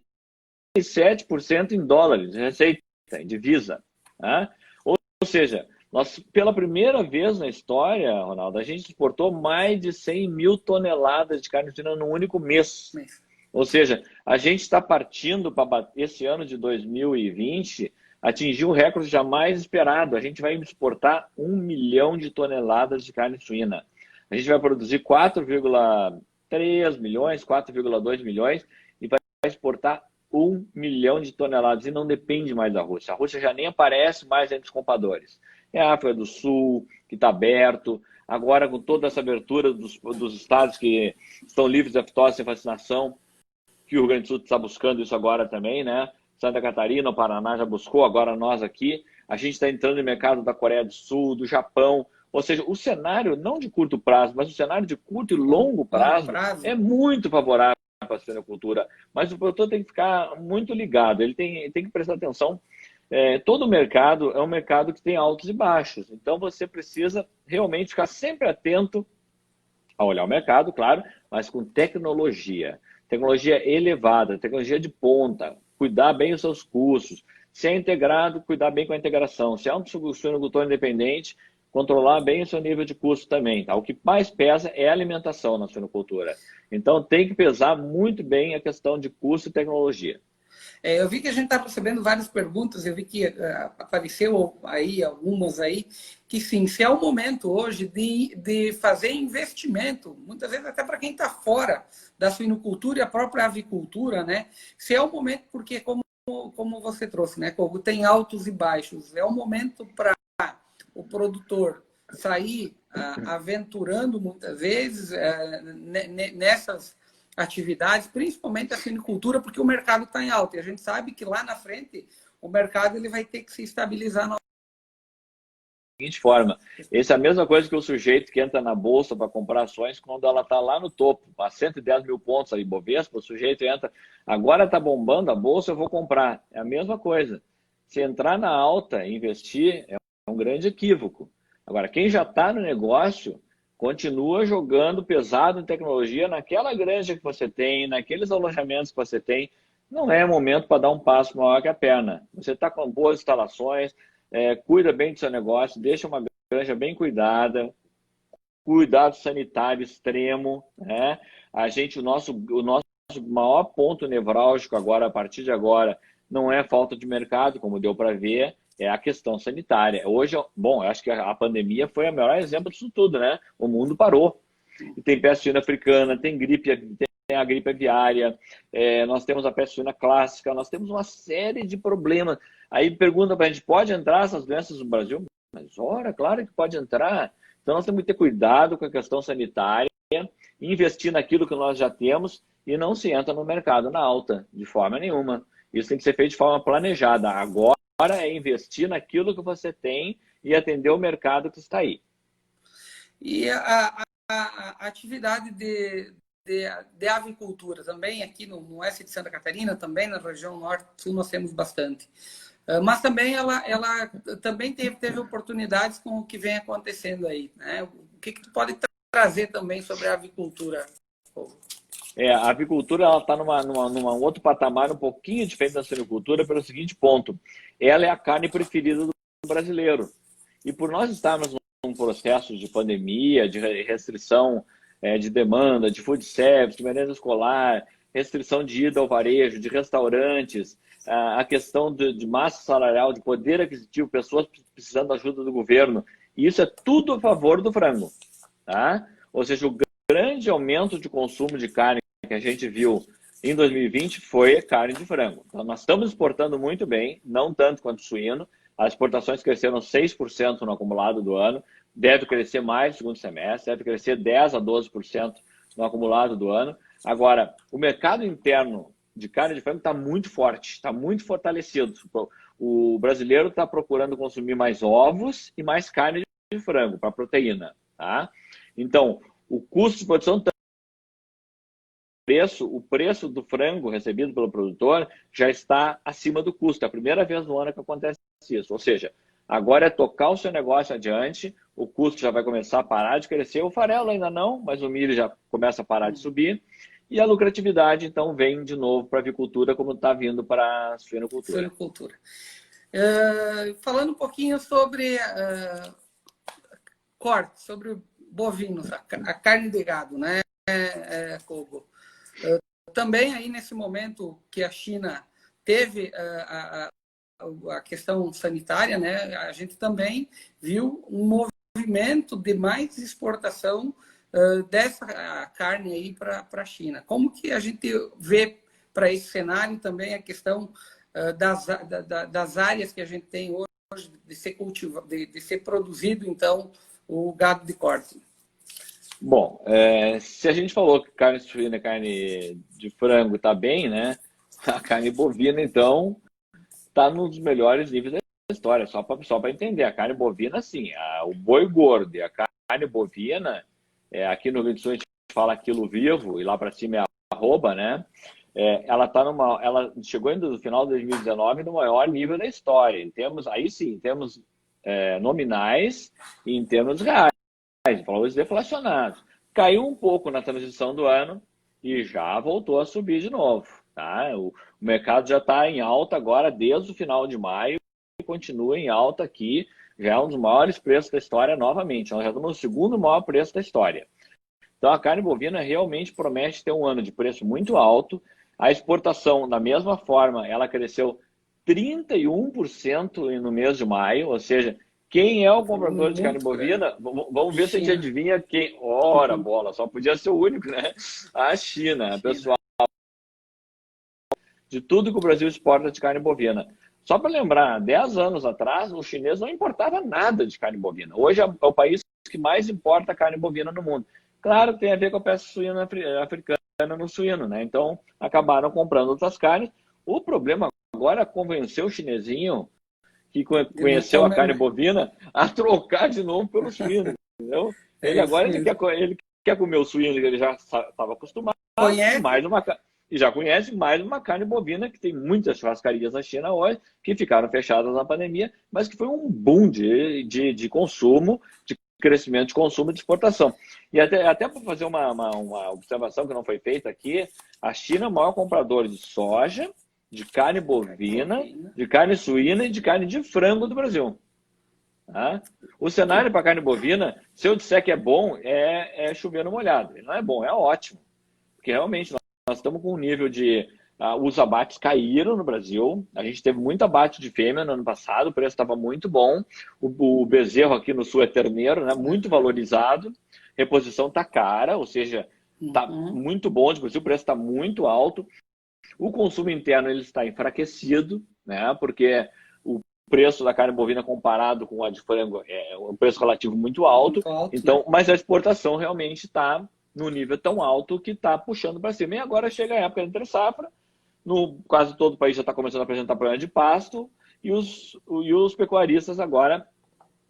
em dólares, receita, em divisa. Né? Ou seja, nós, pela primeira vez na história, Ronaldo, a gente exportou mais de 100 mil toneladas de carne suína num único mês. Ou seja, a gente está partindo para esse ano de 2020 atingir um recorde jamais esperado. A gente vai exportar 1 milhão de toneladas de carne suína. A gente vai produzir 4,3 milhões, 4,2 milhões e vai exportar 1 milhão de toneladas. E não depende mais da Rússia. A Rússia já nem aparece mais entre os compradores. É a África do Sul, que está aberto. Agora, com toda essa abertura dos estados que estão livres de aftosa sem vacinação, que o Rio Grande do Sul está buscando isso agora também, né? Santa Catarina, o Paraná já buscou, agora nós aqui. A gente está entrando no mercado da Coreia do Sul, do Japão. Ou seja, o cenário, não de curto prazo, mas o cenário de curto e longo prazo é muito favorável para a suinocultura. Mas o produtor tem que ficar muito ligado, ele tem que prestar atenção. Todo mercado é um mercado que tem altos e baixos. Então, você precisa realmente ficar sempre atento a olhar o mercado, claro, mas com tecnologia. Tecnologia elevada, tecnologia de ponta, cuidar bem dos seus custos. Se é integrado, cuidar bem com a integração. Se é um suinocultor independente, controlar bem o seu nível de custo também. Tá? O que mais pesa é a alimentação na suinocultura. Então, tem que pesar muito bem a questão de custo e tecnologia. Eu vi que a gente está recebendo várias perguntas, eu vi que apareceu aí algumas aí, que sim, se é o momento hoje de fazer investimento, muitas vezes até para quem está fora da suinocultura e a própria avicultura, né? Se é o momento, porque como você trouxe, né, Kogo, tem altos e baixos, é o momento para o produtor sair aventurando muitas vezes atividades, principalmente a suinicultura, porque o mercado está em alta. E a gente sabe que lá na frente o mercado ele vai ter que se estabilizar. Seguinte forma, essa é a mesma coisa que o sujeito que entra na bolsa para comprar ações quando ela está lá no topo, a 110 mil pontos ali, Bovespa, o sujeito entra, agora está bombando a bolsa, eu vou comprar. É a mesma coisa. Se entrar na alta e investir, é um grande equívoco. Agora, quem já está no negócio, continua jogando pesado em tecnologia naquela granja que você tem, naqueles alojamentos que você tem, não é momento para dar um passo maior que a perna. Você está com boas instalações, cuida bem do seu negócio, deixa uma granja bem cuidada, cuidado sanitário extremo, né? O nosso maior ponto nevrálgico agora, a partir de agora, não é falta de mercado, como deu para ver, é a questão sanitária. Hoje, bom, eu acho que a pandemia foi o maior exemplo disso tudo, né? O mundo parou. E tem peste suína africana, tem gripe, tem a gripe aviária, nós temos a peste suína clássica, nós temos uma série de problemas. Aí pergunta para a gente, pode entrar essas doenças no Brasil? Mas, ora, claro que pode entrar. Então, nós temos que ter cuidado com a questão sanitária, investir naquilo que nós já temos e não se entra no mercado na alta, de forma nenhuma. Isso tem que ser feito de forma planejada. Agora é investir naquilo que você tem e atender o mercado que está aí. E a atividade de avicultura também, aqui no oeste de Santa Catarina, também na região norte-sul, nós temos bastante. Mas também ela também teve oportunidades com o que vem acontecendo aí, né? O que tu pode trazer também sobre a avicultura? A avicultura está num outro patamar um pouquinho diferente da suinicultura pelo seguinte ponto. Ela é a carne preferida do brasileiro. E por nós estarmos num processo de pandemia, de restrição de demanda, de food service, de merenda escolar, restrição de ida ao varejo, de restaurantes, a questão de massa salarial, de poder aquisitivo, pessoas precisando da ajuda do governo. E isso é tudo a favor do frango. Tá? Ou seja, o grande aumento de consumo de carne que a gente viu em 2020 foi carne de frango. Então, nós estamos exportando muito bem, não tanto quanto suíno. As exportações cresceram 6% no acumulado do ano. Deve crescer mais no segundo semestre, deve crescer 10% a 12% no acumulado do ano. Agora, o mercado interno de carne de frango está muito forte, está muito fortalecido. O brasileiro está procurando consumir mais ovos e mais carne de frango para proteína. Tá? Então, o custo de produção, o preço do frango recebido pelo produtor já está acima do custo. É a primeira vez no ano que acontece isso. Ou seja, agora é tocar o seu negócio adiante, o custo já vai começar a parar de crescer. O farelo ainda não, mas o milho já começa a parar de subir. E a lucratividade, então, vem de novo para a avicultura, como está vindo para a suinocultura. Falando um pouquinho sobre corte, sobre bovinos, a carne de gado, né, Kogo? Também aí nesse momento que a China teve a questão sanitária, né, a gente também viu um movimento de mais exportação dessa carne aí para a China. Como que a gente vê para esse cenário também a questão das áreas que a gente tem hoje de ser cultivado, de ser produzido, então, o gado de corte? Bom, se a gente falou que carne suína, carne de frango está bem, né? A carne bovina, então, está nos melhores níveis da história. Só para entender, a carne bovina, sim, o boi gordo e a carne bovina, aqui no Rio Grande do Sul a gente fala quilo vivo e lá para cima é arroba, né? Ela chegou ainda no final de 2019 no maior nível da história. Aí sim, em termos nominais e em termos reais. Valores deflacionados. Caiu um pouco na transição do ano e já voltou a subir de novo. Tá? O mercado já está em alta agora desde o final de maio e continua em alta aqui. Já é um dos maiores preços da história novamente. Nós já estamos no segundo maior preço da história. Então a carne bovina realmente promete ter um ano de preço muito alto. A exportação, da mesma forma, ela cresceu 31% no mês de maio, ou seja, quem é o comprador de carne bovina? Vamos ver se a gente adivinha quem. Ora, bola, só podia ser o único, né? A China, pessoal. De tudo que o Brasil exporta de carne bovina. Só para lembrar, 10 anos atrás, o chinês não importava nada de carne bovina. Hoje é o país que mais importa carne bovina no mundo. Claro que tem a ver com a peste suína africana, no suíno, né? Então, acabaram comprando outras carnes. O problema agora é convencer o chinesinho que conheceu a carne bovina a trocar de novo pelo suíno, entendeu? Ele agora ele quer comer o suíno que ele já estava acostumado e já conhece mais uma carne bovina, que tem muitas churrascarias na China hoje que ficaram fechadas na pandemia, mas que foi um boom de consumo, de crescimento de consumo e de exportação. E até para fazer uma observação que não foi feita aqui, a China é o maior comprador de soja, de carne bovina, de carne suína e de carne de frango do Brasil. Tá? O cenário para carne bovina, se eu disser que é bom, é chover no molhado. Ele não é bom, é ótimo. Porque realmente nós estamos com um nível de... os abates caíram no Brasil. A gente teve muito abate de fêmea no ano passado, o preço estava muito bom. O bezerro aqui no sul é terneiro, né? Muito valorizado. Reposição está cara, ou seja, está muito bom, o preço está muito alto. O consumo interno ele está enfraquecido, né? Porque o preço da carne bovina comparado com a de frango é um preço relativo muito alto. Então, né? Mas a exportação realmente está no nível tão alto que está puxando para cima. E agora chega a época de entre safra, quase todo o país já está começando a apresentar problema de pasto, e os pecuaristas agora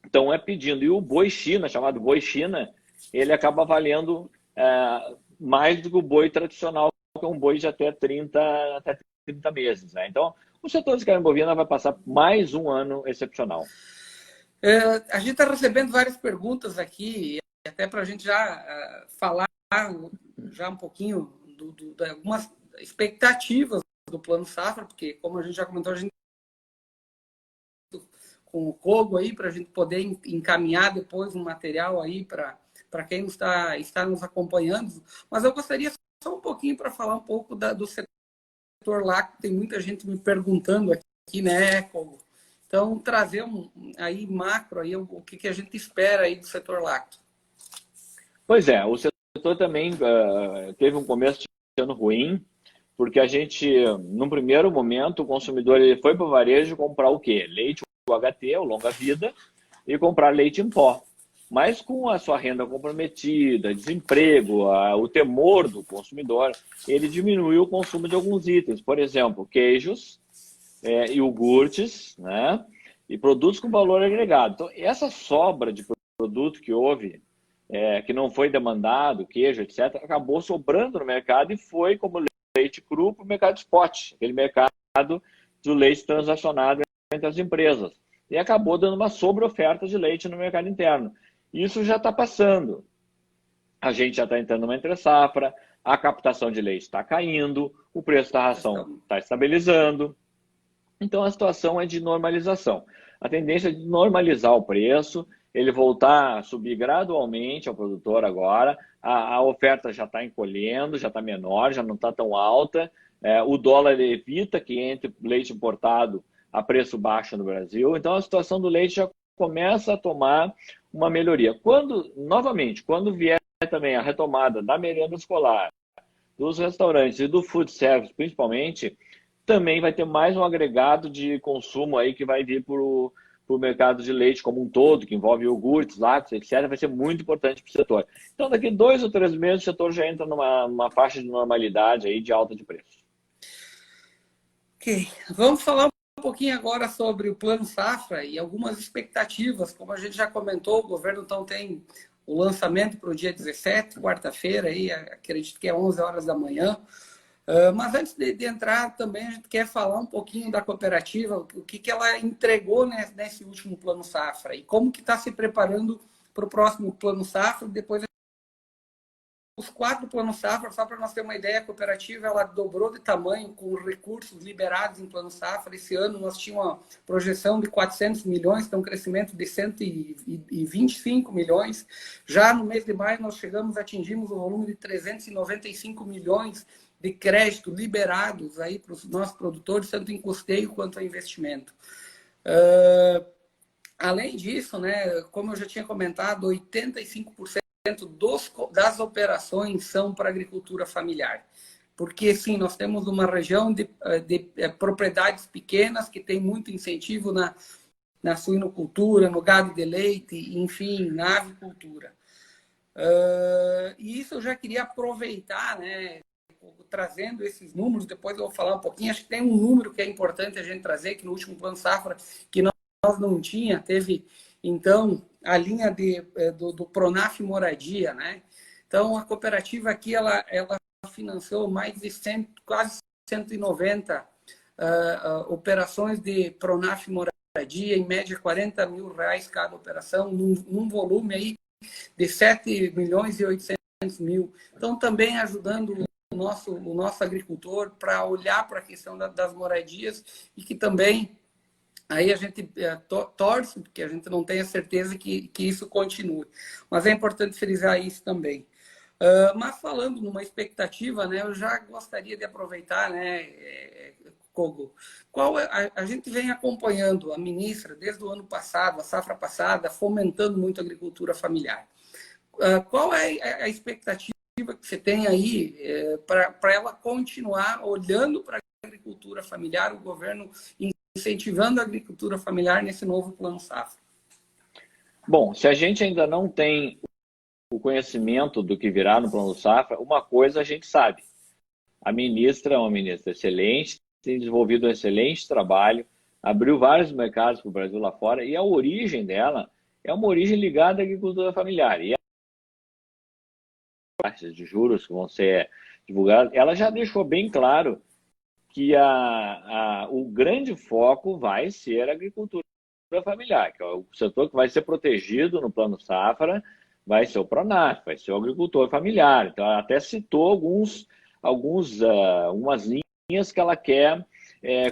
estão pedindo. E o boi China, chamado boi China, ele acaba valendo mais do que o boi tradicional, que é um boi de até 30 meses. Né? Então, o setor de carne bovina vai passar mais um ano excepcional. A gente está recebendo várias perguntas aqui, até para a gente já falar já um pouquinho de algumas expectativas do Plano Safra, porque, como a gente já comentou, a gente com o Kogo aí, para a gente poder encaminhar depois um material aí para quem está nos acompanhando. Mas eu gostaria só um pouquinho para falar um pouco do setor lácteo. Tem muita gente me perguntando aqui, né, Kogo? Então, trazer aí macro aí, o que a gente espera aí do setor lácteo. Pois é, o setor também teve um começo de ano ruim, porque a gente, num primeiro momento, o consumidor ele foi para o varejo comprar o quê? Leite UHT, o longa-vida, e comprar leite em pó. Mas com a sua renda comprometida, desemprego, o temor do consumidor, ele diminuiu o consumo de alguns itens. Por exemplo, queijos, iogurtes, né? E produtos com valor agregado. Então, essa sobra de produto que houve, que não foi demandado, queijo, etc., acabou sobrando no mercado e foi como leite cru para o mercado spot, aquele mercado do leite transacionado entre as empresas. E acabou dando uma sobre-oferta de leite no mercado interno. Isso já está passando. A gente já está entrando numa entre-safra, a captação de leite está caindo, o preço da ração está estabilizando. Então, a situação é de normalização. A tendência é de normalizar o preço, ele voltar a subir gradualmente ao produtor agora. A oferta já está encolhendo, já está menor, já não está tão alta. O dólar evita que entre leite importado a preço baixo no Brasil. Então, a situação do leite já começa a tomar uma melhoria. Novamente, quando vier também a retomada da merenda escolar, dos restaurantes e do food service, principalmente, também vai ter mais um agregado de consumo aí que vai vir para o mercado de leite como um todo, que envolve iogurtes, lácteos, etc., vai ser muito importante para o setor. Então, daqui 2 ou 3 meses, o setor já entra numa faixa de normalidade aí de alta de preço. Ok. Vamos falar um pouquinho agora sobre o Plano Safra e algumas expectativas. Como a gente já comentou, o governo então tem o lançamento para o dia 17, quarta-feira, aí, acredito que é 11 horas da manhã. Mas antes de entrar também, a gente quer falar um pouquinho da cooperativa, o que ela entregou nesse último Plano Safra e como que está se preparando para o próximo Plano Safra. Depois, os 4 Planos Safra, só para nós ter uma ideia, a cooperativa ela dobrou de tamanho com os recursos liberados em Plano Safra. Esse ano nós tínhamos uma projeção de 400 milhões, então um crescimento de 125 milhões. Já no mês de maio nós atingimos o volume de 395 milhões de crédito liberados aí para os nossos produtores, tanto em custeio quanto em investimento. Além disso, né, como eu já tinha comentado, 85% das operações são para agricultura familiar. Porque, sim, nós temos uma região de propriedades pequenas que tem muito incentivo na suinocultura, no gado de leite, enfim, na avicultura. E isso eu já queria aproveitar, né, trazendo esses números, depois eu vou falar um pouquinho, acho que tem um número que é importante a gente trazer, que no último Plano Safra, que nós não tinha, teve, então, a linha do Pronaf Moradia, né? Então, a cooperativa aqui, ela financiou mais de quase 190 operações de Pronaf Moradia, em média R$40 mil cada operação, num volume aí de 7.800.000. Então, também ajudando o nosso agricultor para olhar para a questão das moradias e que também aí a gente torce, porque a gente não tem a certeza que isso continue. Mas é importante frisar isso também. Mas falando numa expectativa, né, eu já gostaria de aproveitar, né, Kogo, a gente vem acompanhando a ministra desde o ano passado, a safra passada, fomentando muito a agricultura familiar. Qual é a expectativa que você tem aí para ela continuar olhando para a agricultura familiar, o governo incentivando a agricultura familiar nesse novo Plano Safra? Bom, se a gente ainda não tem o conhecimento do que virá no Plano Safra, uma coisa a gente sabe. A ministra é uma ministra excelente, tem desenvolvido um excelente trabalho, abriu vários mercados para o Brasil lá fora, e a origem dela é uma origem ligada à agricultura familiar. E as taxas de juros que vão ser divulgadas, ela já deixou bem claro que o grande foco vai ser a agricultura familiar, que é o setor que vai ser protegido no Plano Safra, vai ser o Pronaf, vai ser o agricultor familiar. Então, ela até citou algumas linhas que ela quer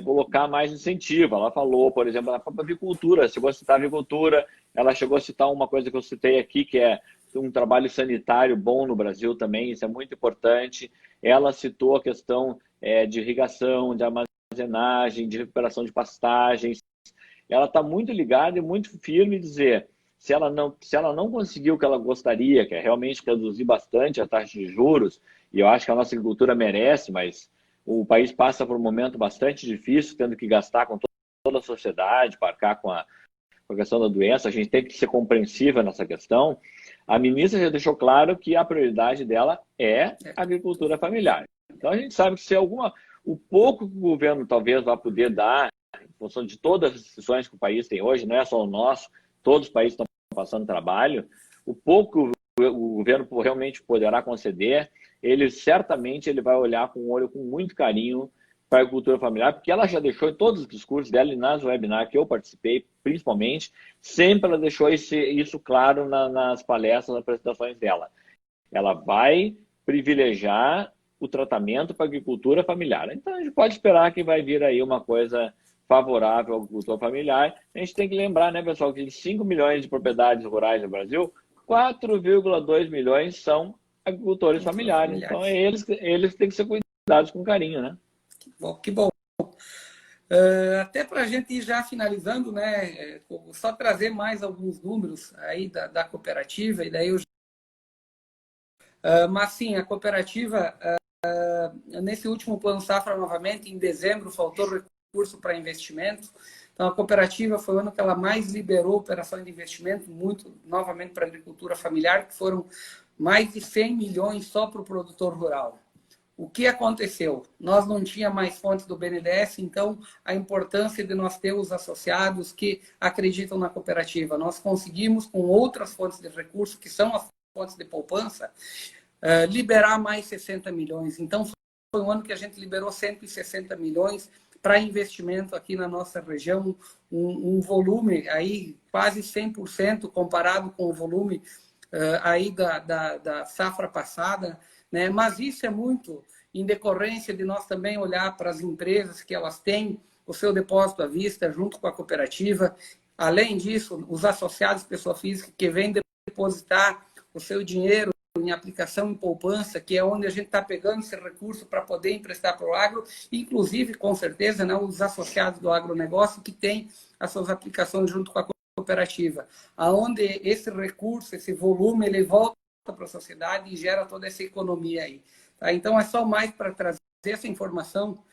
colocar mais incentivo. Ela falou, por exemplo, na própria avicultura, chegou a citar a avicultura, ela chegou a citar uma coisa que eu citei aqui, que é um trabalho sanitário bom no Brasil também, isso é muito importante. Ela citou a questão de irrigação, de armazenagem, de recuperação de pastagens. Ela está muito ligada e muito firme em dizer, se ela não conseguiu o que ela gostaria, que é realmente reduzir bastante a taxa de juros, e eu acho que a nossa agricultura merece, mas o país passa por um momento bastante difícil, tendo que gastar com toda a sociedade, para arcar com a questão da doença, a gente tem que ser compreensiva nessa questão. A ministra já deixou claro que a prioridade dela é a agricultura familiar. Então a gente sabe que se o pouco que o governo talvez vá poder dar, em função de todas as decisões que o país tem hoje, não é só o nosso, todos os países estão passando trabalho, o pouco que o governo realmente poderá conceder, certamente ele vai olhar com um olho com muito carinho para a agricultura familiar, porque ela já deixou em todos os discursos dela e nas webinars que eu participei, principalmente, sempre ela deixou isso claro nas palestras, nas apresentações dela. Ela vai privilegiar o tratamento para a agricultura familiar. Então, a gente pode esperar que vai vir aí uma coisa favorável ao agricultor familiar. A gente tem que lembrar, né, pessoal, que de 5 milhões de propriedades rurais no Brasil, 4,2 milhões são agricultores familiares. Então, eles têm que ser cuidados com carinho, né? Que bom. Até para a gente ir já finalizando, né, só trazer mais alguns números aí da cooperativa, e daí mas sim, a cooperativa, nesse último Plano Safra, novamente, em dezembro, faltou recurso para investimento. Então, a cooperativa foi o ano que ela mais liberou operações de investimento, muito, novamente, para a agricultura familiar, que foram mais de 100 milhões só para o produtor rural. O que aconteceu? Nós não tínhamos mais fontes do BNDES, então a importância de nós ter os associados que acreditam na cooperativa. Nós conseguimos, com outras fontes de recursos, que são as fontes de poupança, liberar mais 60 milhões. Então, foi um ano que a gente liberou 160 milhões para investimento aqui na nossa região, um volume aí quase 100% comparado com o volume aí da safra passada, né? Mas isso é muito em decorrência de nós também olhar para as empresas que elas têm o seu depósito à vista junto com a cooperativa. Além disso, os associados, pessoa física, que vêm depositar o seu dinheiro em aplicação em poupança, que é onde a gente está pegando esse recurso para poder emprestar para o agro, inclusive, com certeza, né, os associados do agronegócio que têm as suas aplicações junto com a cooperativa, aonde esse recurso, esse volume, ele volta para a sociedade e gera toda essa economia aí. Tá? Então, é só mais para trazer essa informação.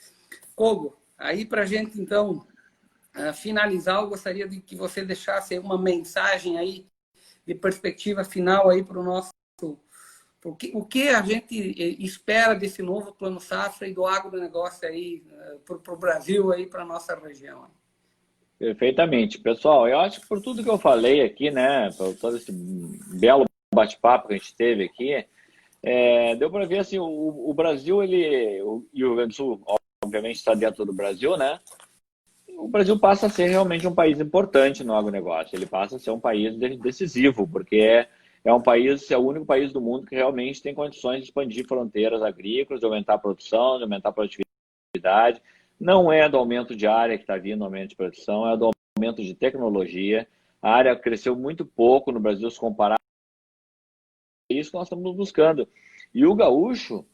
Kogo, aí para a gente, então, finalizar, eu gostaria de que você deixasse uma mensagem aí de perspectiva final aí para o O que a gente espera desse novo Plano Safra e do agronegócio aí para o Brasil, aí para a nossa região? Perfeitamente. Pessoal, eu acho que por tudo que eu falei aqui, né, por todo esse belo bate-papo que a gente teve aqui, deu para ver assim, o Brasil, e o Rio Grande do Sul, obviamente, está dentro do Brasil, né? O Brasil passa a ser realmente um país importante no agronegócio. Ele passa a ser um país decisivo, porque é um país, é o único país do mundo que realmente tem condições de expandir fronteiras agrícolas, de aumentar a produção, de aumentar a produtividade. Não é do aumento de área que está vindo, aumento de produção, é do aumento de tecnologia. A área cresceu muito pouco no Brasil se comparar. É isso que nós estamos buscando. E o gaúcho,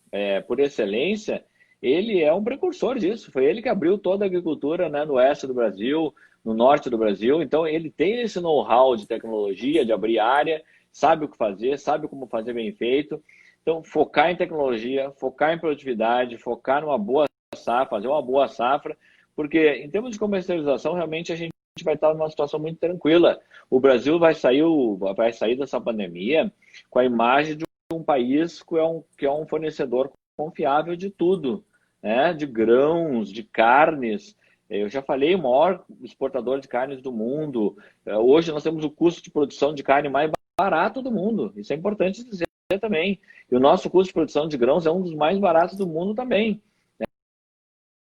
por excelência, ele é um precursor disso. Foi ele que abriu toda a agricultura, né, no oeste do Brasil, no norte do Brasil. Então, ele tem esse know-how de tecnologia, de abrir área, sabe o que fazer, sabe como fazer bem feito. Então, focar em tecnologia, focar em produtividade, focar numa boa safra, fazer uma boa safra, porque em termos de comercialização, realmente a gente vai estar numa situação muito tranquila. O Brasil vai sair dessa pandemia com a imagem de um país que é um fornecedor confiável de tudo, né? De grãos, de carnes. Eu já falei, o maior exportador de carnes do mundo. Hoje nós temos o custo de produção de carne mais barato do mundo. Isso é importante dizer também. E o nosso custo de produção de grãos é um dos mais baratos do mundo também.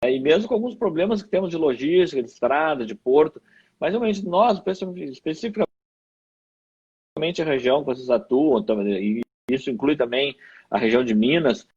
E mesmo com alguns problemas que temos de logística, de estrada, de porto, mas realmente nós, especificamente a região que vocês atuam, e isso inclui também a região de Minas,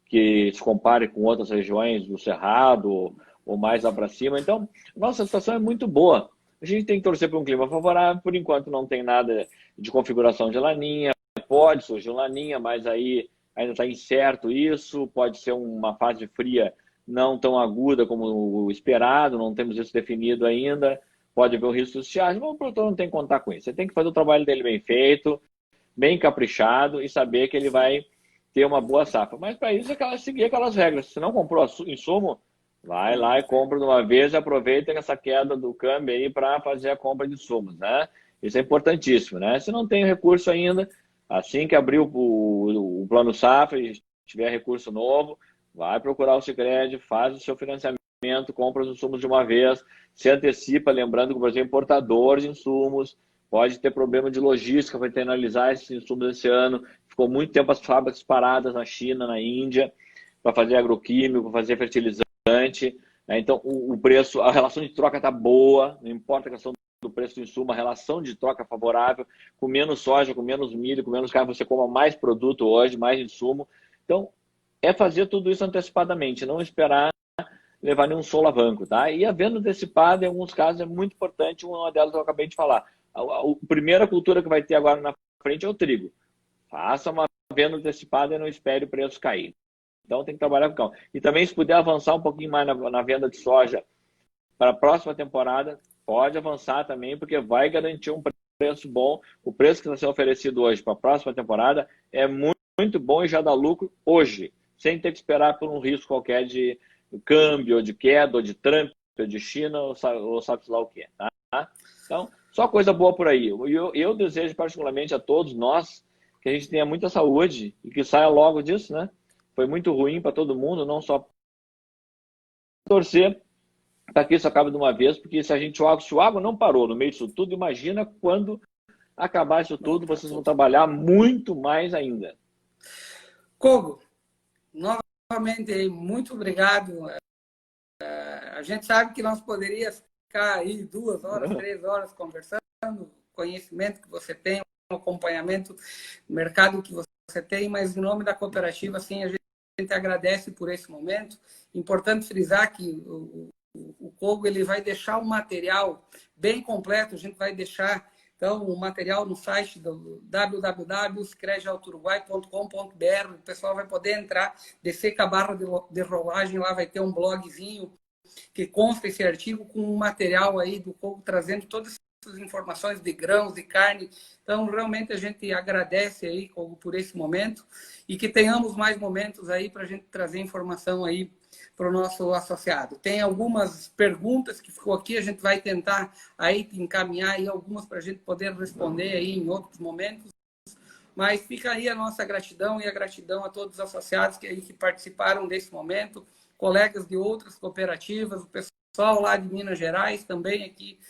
que se compare com outras regiões do Cerrado ou mais lá para cima. Então, nossa situação é muito boa. A gente tem que torcer para um clima favorável. Por enquanto não tem nada de configuração de laninha. Pode surgir uma laninha, mas aí ainda está incerto isso. Pode ser uma fase fria não tão aguda como o esperado. Não temos isso definido ainda. Pode haver o risco de estiagem, mas o produtor não tem que contar com isso. Você tem que fazer o trabalho dele bem feito, bem caprichado e saber que ele vai ter uma boa safra. Mas para isso é seguir aquelas regras. Se não comprou insumo, vai lá e compra de uma vez e aproveita essa queda do câmbio aí para fazer a compra de insumos, né? Isso é importantíssimo, né? Se não tem recurso ainda, assim que abrir o plano safra e tiver recurso novo, vai procurar o Sicredi, faz o seu financiamento, compra os insumos de uma vez, se antecipa, lembrando que o Brasil é importador de insumos, pode ter problema de logística para internalizar esses insumos esse ano. Ficou muito tempo as fábricas paradas na China, na Índia, para fazer agroquímico, para fazer fertilizante. Então, o preço, a relação de troca está boa, não importa a questão do preço do insumo, a relação de troca favorável, com menos soja, com menos milho, com menos carne, você compra mais produto hoje, mais insumo. Então, é fazer tudo isso antecipadamente, não esperar levar nenhum solavanco, tá? E a venda antecipada, em alguns casos, é muito importante, uma delas eu acabei de falar. A primeira cultura que vai ter agora na frente é o trigo. Faça uma venda antecipada e não espere o preço cair. Então tem que trabalhar com calma. E também, se puder avançar um pouquinho mais na venda de soja para a próxima temporada, pode avançar também, porque vai garantir um preço bom. O preço que está sendo oferecido hoje para a próxima temporada é muito, muito bom e já dá lucro hoje, sem ter que esperar por um risco qualquer de câmbio, ou de queda, ou de Trump, ou de China, ou sabe lá o que. Tá? Então, só coisa boa por aí. Eu desejo particularmente a todos nós que a gente tenha muita saúde e que saia logo disso, né? Foi muito ruim para todo mundo, não só torcer para que isso acabe de uma vez, porque se o agro não parou no meio disso tudo, imagina quando acabar isso tudo, vocês vão trabalhar muito mais ainda. Kogo, novamente, muito obrigado. A gente sabe que nós poderíamos ficar aí 2 horas, 3 horas conversando, o conhecimento que você tem, o acompanhamento do mercado que você tem, mas em nome da cooperativa, assim, a gente agradece por esse momento. Importante frisar que o Kogo ele vai deixar um material bem completo, a gente vai deixar então o material no site do www.scrediauturuguai.com.br. O pessoal vai poder entrar, descer com a barra de rolagem, lá vai ter um blogzinho que consta esse artigo com um material aí do Kogo trazendo todas essas informações de grãos, de carne. Então, realmente, a gente agradece aí, Kogo, por esse momento e que tenhamos mais momentos aí para a gente trazer informação aí para o nosso associado. Tem algumas perguntas que ficou aqui, a gente vai tentar aí encaminhar aí algumas para a gente poder responder aí em outros momentos. Mas fica aí a nossa gratidão e a gratidão a todos os associados que participaram desse momento, colegas de outras cooperativas, o pessoal lá de Minas Gerais também aqui